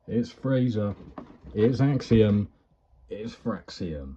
it's Fraser, it's Axiom, it's FRAXIOM.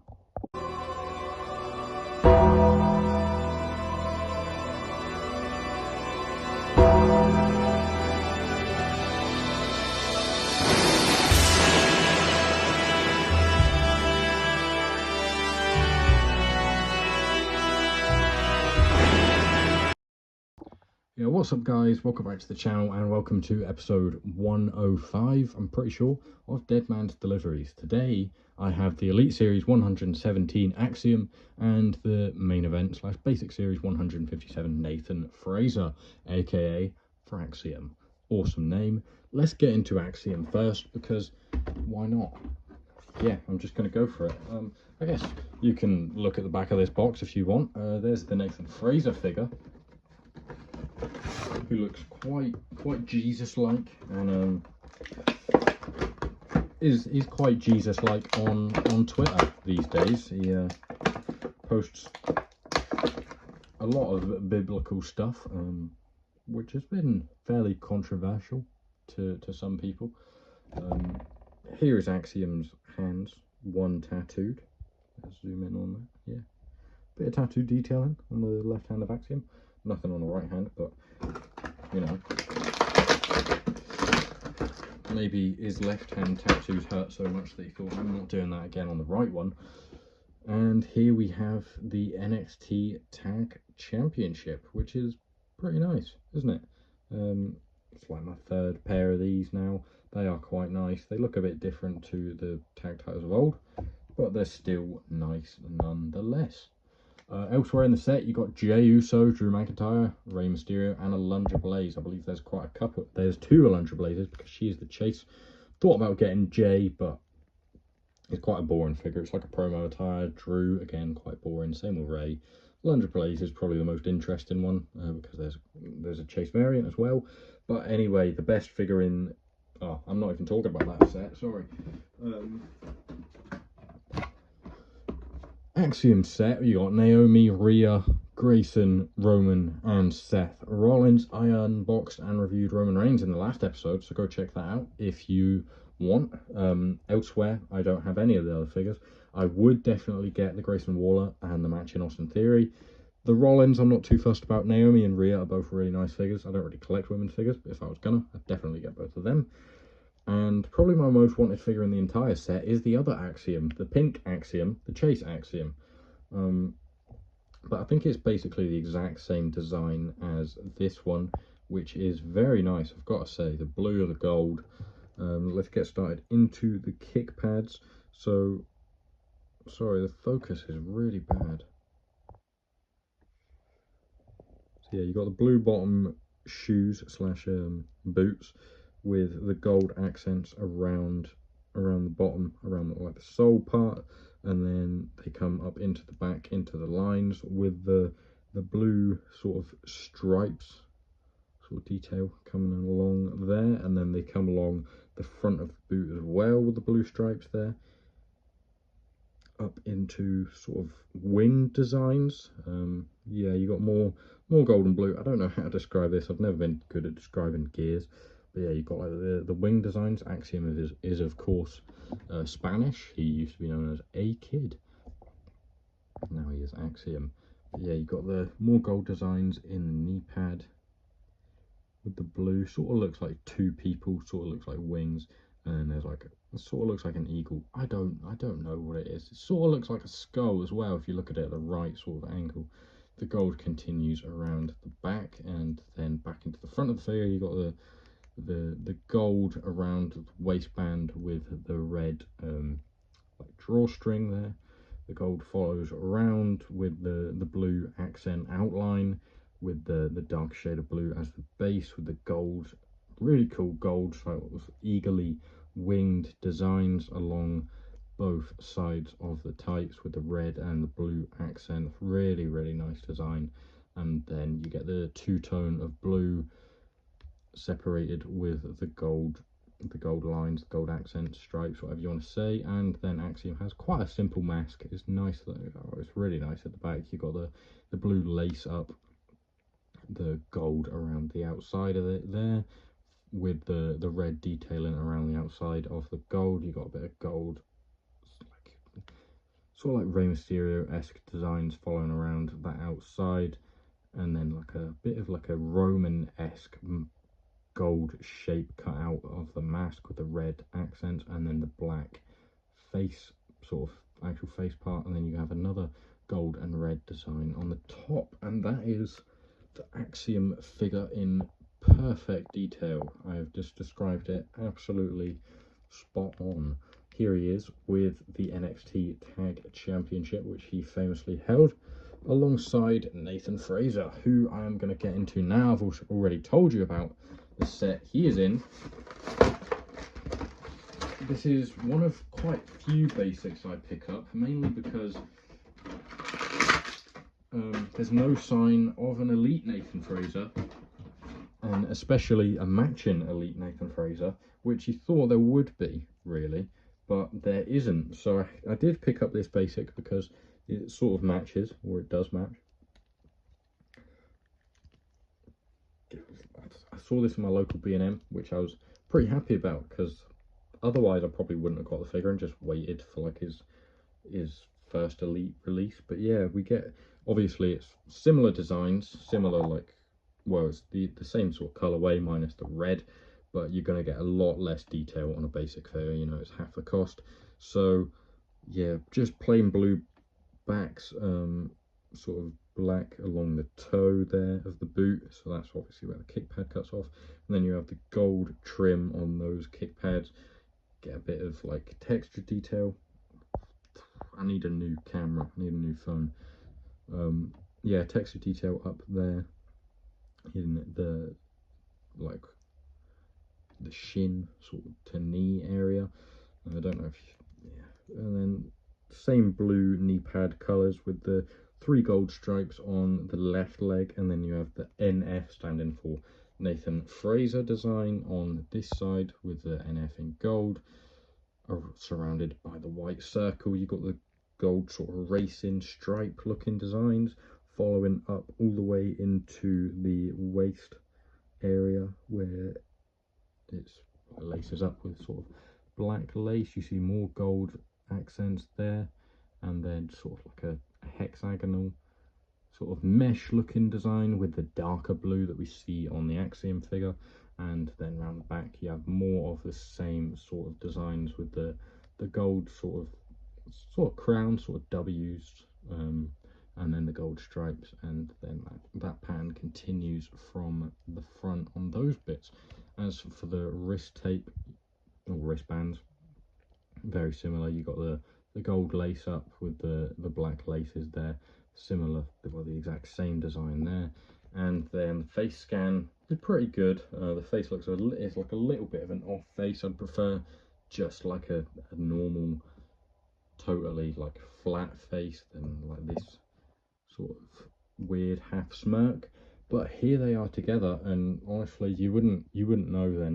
Yeah, what's up guys, welcome back to the channel and welcome to episode 105, I'm pretty sure, of Deadman's Deliveries. Today I have the Elite Series 117 Axiom and the main event slash basic series 157 Nathan Fraser, aka FRAXIOM. Awesome name. Let's get into Axiom first because why not? Yeah, I'm just going to go for it. I guess you can look at the back of this box if you want. There's the Nathan Fraser figure, who looks quite Jesus-like, and is quite Jesus-like on Twitter these days. He posts a lot of biblical stuff, which has been fairly controversial to some people. Here is Axiom's hands, one tattooed. Let's zoom in on that. Yeah, bit of tattoo detailing on the left hand of Axiom. Nothing on the right hand, but you know, maybe his left hand tattoos hurt so much that he thought, I'm not doing that again on the right one. And here we have the NXT Tag Championship, which is pretty nice, isn't it? It's like my third pair of these now. They are quite nice. They look a bit different to the tag titles of old, but they're still nice nonetheless. Elsewhere in the set, you got Jey Uso, Drew McIntyre, Rey Mysterio, and Alundra Blaze. I believe there's quite a couple. There's two Alundra Blazes because she is the chase. Thought about getting Jey, but it's quite a boring figure. It's like a promo attire. Drew, again, quite boring. Same with Rey. Alundra Blaze is probably the most interesting one because there's a chase variant as well. But anyway, the best figure in... Oh, I'm not even talking about that set. Sorry. Axiom set, you got Naomi, Rhea, Grayson, Roman, and Seth Rollins. I unboxed and reviewed Roman Reigns in the last episode, so go check that out if you want. Elsewhere, I don't have any of the other figures. I would definitely get the Grayson Waller and the match in Austin Theory. The Rollins, I'm not too fussed about. Naomi and Rhea are both really nice figures. I don't really collect women's figures, but if I was gonna, I'd definitely get both of them. And probably my most wanted figure in the entire set is the other Axiom, the pink Axiom, the Chase Axiom. But I think it's basically the exact same design as this one, which is very nice, I've got to say. The blue or the gold. Let's get started into the kick pads. So, sorry, the focus is really bad. So yeah, you got the blue bottom shoes slash boots, with the gold accents around the bottom, around like the sole part, and then they come up into the back, into the lines, with the blue sort of stripes, sort of detail coming along there, and then they come along the front of the boot as well with the blue stripes there, up into sort of wing designs. Yeah, you got more gold and blue. I don't know how to describe this. I've never been good at describing gears. But yeah, you've got like the wing designs. Axiom is of course Spanish. He used to be known as A Kid. Now he is Axiom. But yeah, you've got the more gold designs in the knee pad with the blue. Sort of looks like two people. Sort of looks like wings. And there's like it sort of looks like an eagle. I don't know what it is. It sort of looks like a skull as well if you look at it at the right sort of angle. The gold continues around the back and then back into the front of the figure. You got the gold around the waistband with the red like drawstring there. The gold follows around with the blue accent outline, with the dark shade of blue as the base, with the gold, really cool gold, so eagerly winged designs along both sides of the tights with the red and the blue accent. Really nice design. And then you get the two-tone of blue separated with the gold lines, the gold accent stripes, whatever you want to say. And then Axiom has quite a simple mask. It's nice though. Oh, it's really nice at the back. You got the blue lace up, the gold around the outside of it there, with the red detailing around the outside of the gold. You got a bit of gold, like, sort of like Rey Mysterio-esque designs following around that outside, and then like a bit of like a Roman-esque gold shape cut out of the mask with the red accents, and then the black face, sort of actual face part, and then you have another gold and red design on the top, and that is the FRAXIOM figure in perfect detail. I have just described it absolutely spot on. Here he is with the NXT Tag Championship, which he famously held alongside Nathan Fraser, who I am going to get into now. I've also already told you about the set he is in. This is one of quite few basics I pick up, mainly because there's no sign of an elite Nathan Fraser, and especially a matching elite Nathan Fraser, which you thought there would be, really, but there isn't. So I did pick up this basic because it sort of matches, or it does match. I saw this in my local B&M, which I was pretty happy about, because otherwise I probably wouldn't have got the figure and just waited for like his first elite release. But yeah, we get, obviously it's similar designs, similar, like, well, it's the same sort of colorway minus the red, but you're going to get a lot less detail on a basic figure. You know, it's half the cost. So yeah, just plain blue backs, sort of black along the toe there of the boot, so that's obviously where the kick pad cuts off, and then you have the gold trim on those kick pads. Get a bit of like texture detail. I need a new camera, I need a new phone. Yeah, texture detail up there in the, like, the shin sort of to knee area. I don't know if yeah. And then same blue knee pad colors with the 3 gold stripes on the left leg, and then you have the NF standing for Nathan Fraser design on this side with the NF in gold, surrounded by the white circle. You got the gold sort of racing stripe looking designs following up all the way into the waist area where it's laces up with sort of black lace. You see more gold accents there, and then sort of like a hexagonal sort of mesh looking design with the darker blue that we see on the FRAXIOM figure. And then around the back you have more of the same sort of designs with the gold sort of crown, sort of W's, and then the gold stripes, and then that pattern continues from the front on those bits. As for the wrist tape or wristbands, very similar. You got the gold lace up with the black laces there, similar, well, the exact same design there. And then the face scan is pretty good. The face looks it's like a little bit of an off face. I'd prefer just like a normal, totally like flat face than like this sort of weird half smirk. But here they are together, and honestly, you wouldn't know they're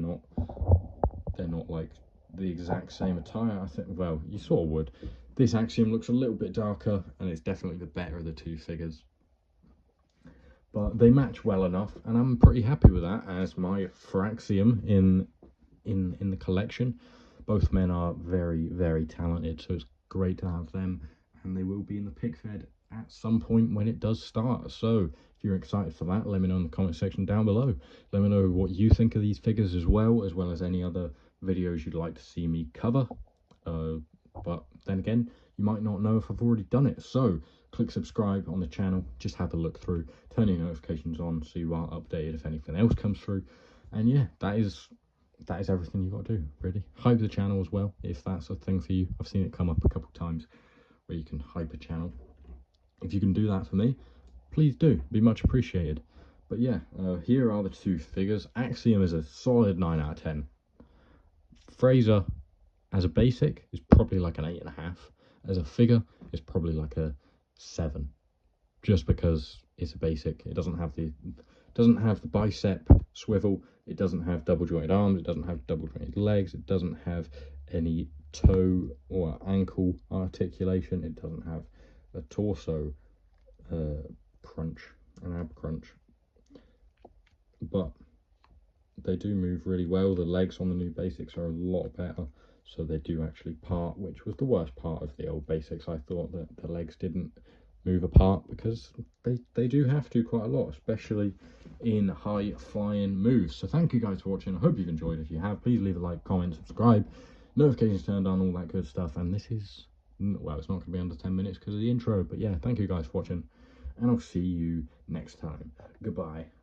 not like the exact same attire. I think, well, you sort of would. This FRAXIOM looks a little bit darker, and it's definitely the better of the two figures, but they match well enough, and I'm pretty happy with that as my FRAXIOM in the collection. Both men are very, very talented, so it's great to have them, and they will be in the PIC-FED at some point when it does start. So if you're excited for that, let me know in the comment section down below. Let me know what you think of these figures as well as any other videos you'd like to see me cover. But then again, you might not know if I've already done it, so click subscribe on the channel, just have a look through, turn your notifications on so you are updated if anything else comes through. And yeah, that is everything you got to do, really. Hype the channel as well, if that's a thing for you. I've seen it come up a couple times where you can hype a channel. If you can do that for me, please do, be much appreciated. But yeah, here are the two figures. FRAXIOM is a solid 9 out of 10. Fraser as a basic is probably like an 8.5. As a figure, it's probably like a 7, just because it's a basic. It doesn't have the bicep swivel, it doesn't have double jointed arms, it doesn't have double jointed legs, it doesn't have any toe or ankle articulation, it doesn't have a torso crunch, an ab crunch. But they do move really well. The legs on the new basics are a lot better, so they do actually part, which was the worst part of the old basics. I thought that the legs didn't move apart, because they do have to quite a lot, especially in high flying moves. So thank you guys for watching. I hope you've enjoyed. If you have, please leave a like, comment, subscribe, notifications turned on, all that good stuff. And this is, well, it's not going to be under 10 minutes because of the intro, but yeah, thank you guys for watching, and I'll see you next time. Goodbye.